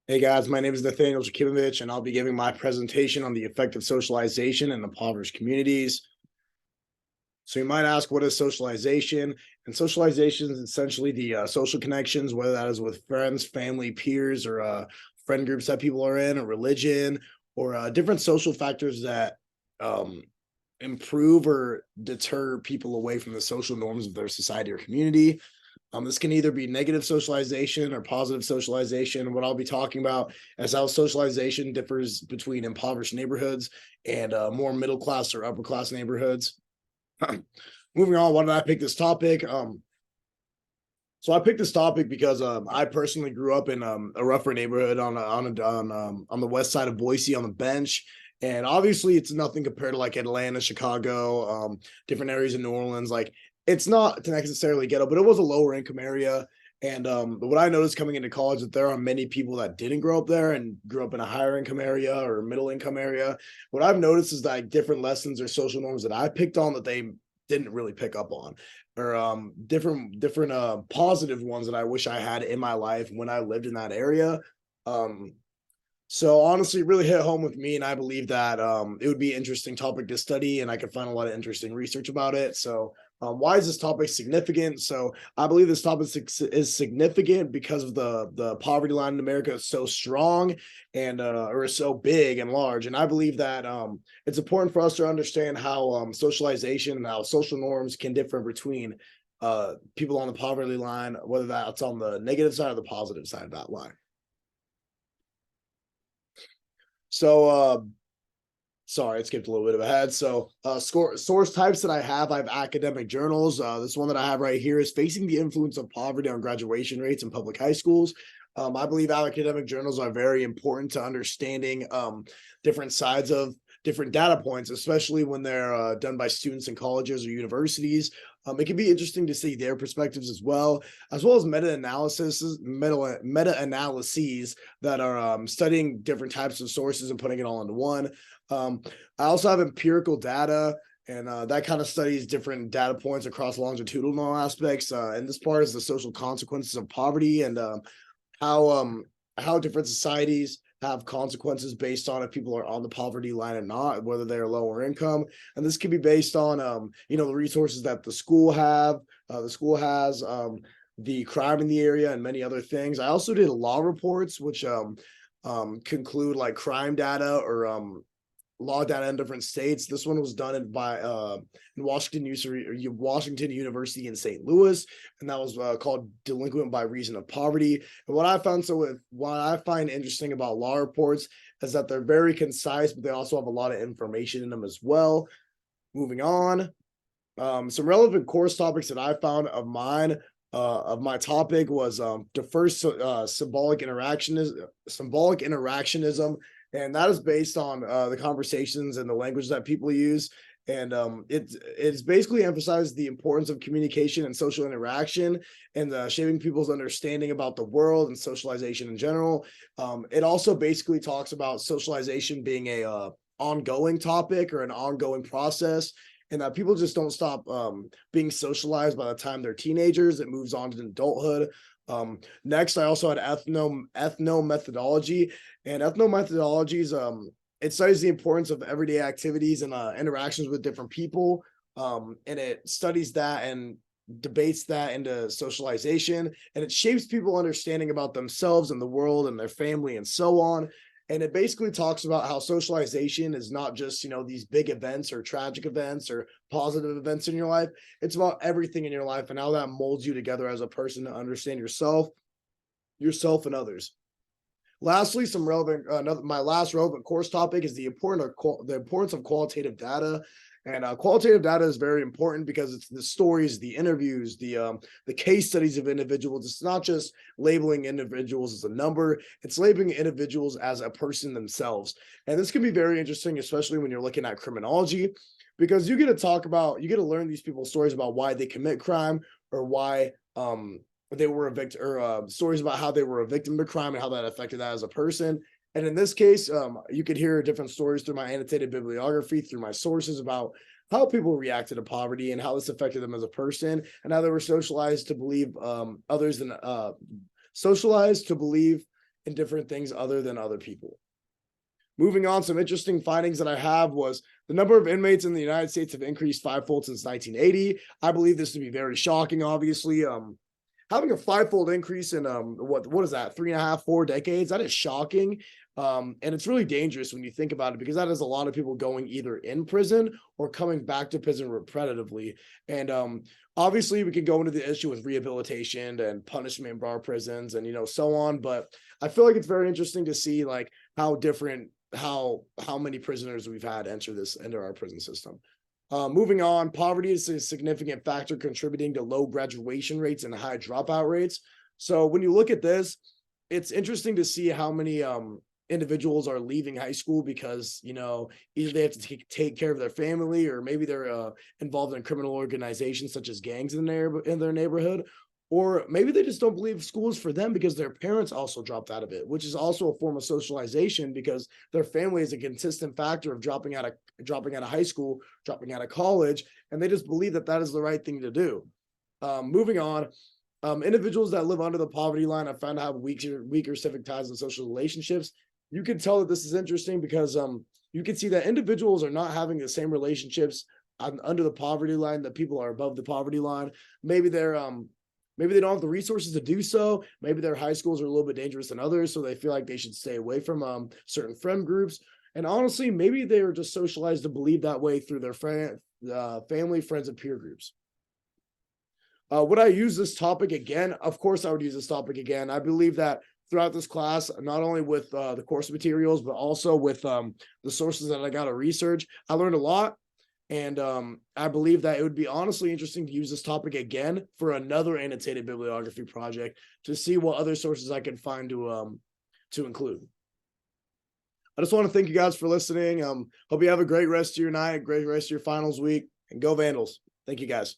Hey guys, my name is Nathaniel Jakimowicz, and I'll be giving my presentation on the effect of socialization in impoverished communities. So you might ask, what is socialization? And socialization is essentially the social connections, whether that is with friends, family, peers, or friend groups that people are in, or religion, or different social factors that um, improve or deter people away from the social norms of their society or community. This can either be negative socialization or positive socialization. What I'll be talking about is how socialization differs between impoverished neighborhoods and more middle class or upper class neighborhoods. Moving on, why did I pick this topic? So I picked this topic because I personally grew up in a rougher neighborhood on the west side of Boise on the bench, and obviously it's nothing compared to like Atlanta, Chicago, different areas in New Orleans. Like it's not necessarily ghetto, but it was a lower income area. And what I noticed coming into college that there are many people that didn't grow up there and grew up in a higher income area or middle income area. What I've noticed is that different lessons or social norms that I picked on that they didn't really pick up on, or different positive ones that I wish I had in my life when I lived in that area. Um, so honestly, it really hit home with me, and I believe that it would be an interesting topic to study, and I could find a lot of interesting research about it. So, why is this topic significant? So, I believe this topic is significant because of the poverty line in America is so strong and or is so big and large, and I believe that it's important for us to understand how socialization and how social norms can differ between people on the poverty line, whether that's on the negative side or the positive side of that line. So, sorry, I skipped a little bit ahead. So, source types that I have academic journals. This one that I have right here is Facing the Influence of Poverty on Graduation Rates in Public High Schools. I believe academic journals are very important to understanding different sides of different data points, especially when they're done by students in colleges or universities. It can be interesting to see their perspectives as well as meta analyses that are studying different types of sources and putting it all into one. I also have empirical data, and that kind of studies different data points across longitudinal aspects. And this part is the social consequences of poverty and how um, how different societies have consequences based on if people are on the poverty line or not, whether they're lower income. And this can be based on the resources that the school has, the crime in the area, and many other things. I also did law reports, which conclude like crime data or law data in different states. This one was done by in Washington University in St. Louis, and that was called "Delinquent by Reason of Poverty." And what I find interesting about law reports is that they're very concise, but they also have a lot of information in them as well. Moving on, some relevant course topics that I found of my topic was the first symbolic interactionism, and that is based on the conversations and the language that people use. And it's basically emphasized the importance of communication and social interaction and shaping people's understanding about the world and socialization in general. It also basically talks about socialization being a ongoing topic or an ongoing process, and that people just don't stop being socialized by the time they're teenagers. It moves on to adulthood. Next, I also had ethnomethodology, and ethnomethodologies. It studies the importance of everyday activities and interactions with different people, and it studies that and debates that into socialization, and it shapes people understanding about themselves and the world and their family and so on. And it basically talks about how socialization is not just these big events or tragic events or positive events in your life. It's about everything in your life and how that molds you together as a person to understand yourself and others. Lastly, my last relevant course topic is the importance of qualitative data. And qualitative data is very important because it's the stories, the interviews, the case studies of individuals. It's not just labeling individuals as a number; it's labeling individuals as a person themselves. And this can be very interesting, especially when you're looking at criminology, because you get to learn these people's stories about why they commit crime or why they were a victim, or stories about how they were a victim of crime and how that affected that as a person. And in this case, you could hear different stories through my annotated bibliography, through my sources about how people reacted to poverty and how this affected them as a person, and how they were socialized to believe socialized to believe in different things other than other people. Moving on, some interesting findings that I have was the number of inmates in the United States have increased fivefold since 1980. I believe this to be very shocking, obviously. Having a fivefold increase in what is that, 3.5, 4 decades? That is shocking. And it's really dangerous when you think about it, because that is a lot of people going either in prison or coming back to prison repetitively. And obviously we can go into the issue with rehabilitation and punishment in bar prisons and so on. But I feel like it's very interesting to see like how different how many prisoners we've had enter our prison system. Moving on, poverty is a significant factor contributing to low graduation rates and high dropout rates. So when you look at this, it's interesting to see how many individuals are leaving high school because either they have to take care of their family, or maybe they're involved in criminal organizations such as gangs in their neighborhood, or maybe they just don't believe school is for them because their parents also dropped out of it, which is also a form of socialization because their family is a consistent factor of dropping out of high school, dropping out of college, and they just believe that that is the right thing to do. Moving on, individuals that live under the poverty line have found to have weaker civic ties and social relationships. You can tell that this is interesting because you can see that individuals are not having the same relationships under the poverty line that people are above the poverty line. Maybe they don't have the resources to do so. Maybe their high schools are a little bit dangerous than others, so they feel like they should stay away from certain friend groups. And honestly, maybe they are just socialized to believe that way through their family, friends, and peer groups. Would I use this topic again? Of course, I would use this topic again. I believe that throughout this class, not only with the course materials, but also with the sources that I got to research, I learned a lot. And I believe that it would be honestly interesting to use this topic again for another annotated bibliography project to see what other sources I can find to include. I just want to thank you guys for listening. Hope you have a great rest of your night, great rest of your finals week, and go Vandals. Thank you guys.